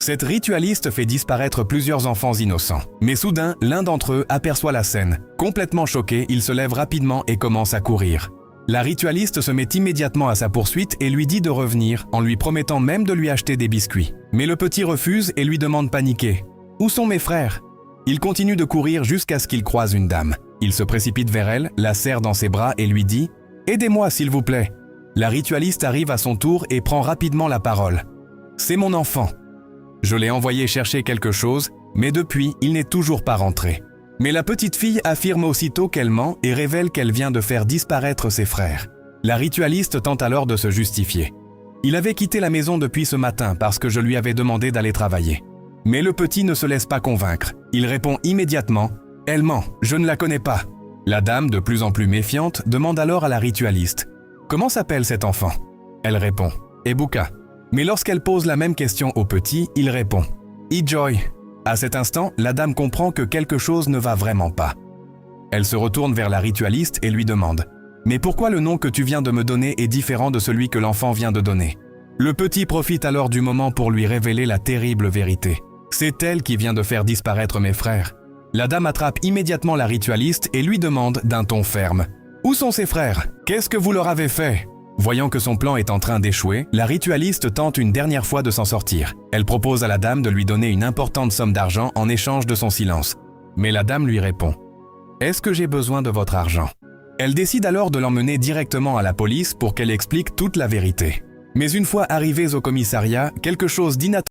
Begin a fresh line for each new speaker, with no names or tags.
Cette ritualiste fait disparaître plusieurs enfants innocents. Mais soudain, l'un d'entre eux aperçoit la scène. Complètement choqué, il se lève rapidement et commence à courir. La ritualiste se met immédiatement à sa poursuite et lui dit de revenir, en lui promettant même de lui acheter des biscuits. Mais le petit refuse et lui demande paniqué « Où sont mes frères ?» Il continue de courir jusqu'à ce qu'il croise une dame. Il se précipite vers elle, la serre dans ses bras et lui dit « Aidez-moi s'il vous plaît !» La ritualiste arrive à son tour et prend rapidement la parole. « C'est mon enfant. Je l'ai envoyé chercher quelque chose, mais depuis, il n'est toujours pas rentré. » Mais la petite fille affirme aussitôt qu'elle ment et révèle qu'elle vient de faire disparaître ses frères. La ritualiste tente alors de se justifier. « Il avait quitté la maison depuis ce matin parce que je lui avais demandé d'aller travailler. » Mais le petit ne se laisse pas convaincre. Il répond immédiatement « Elle ment, je ne la connais pas. » La dame, de plus en plus méfiante, demande alors à la ritualiste « Comment s'appelle cet enfant ?» Elle répond « Ebuka ». Mais lorsqu'elle pose la même question au petit, il répond « E-Joy ». À cet instant, la dame comprend que quelque chose ne va vraiment pas. Elle se retourne vers la ritualiste et lui demande « Mais pourquoi le nom que tu viens de me donner est différent de celui que l'enfant vient de donner ?» Le petit profite alors du moment pour lui révéler la terrible vérité. C'est elle qui vient de faire disparaître mes frères. La dame attrape immédiatement la ritualiste et lui demande d'un ton ferme « Où sont ses frères? Qu'est-ce que vous leur avez fait ?» Voyant que son plan est en train d'échouer, la ritualiste tente une dernière fois de s'en sortir. Elle propose à la dame de lui donner une importante somme d'argent en échange de son silence. Mais la dame lui répond « Est-ce que j'ai besoin de votre argent ?» Elle décide alors de l'emmener directement à la police pour qu'elle explique toute la vérité. Mais une fois arrivés au commissariat, quelque chose d'inattendu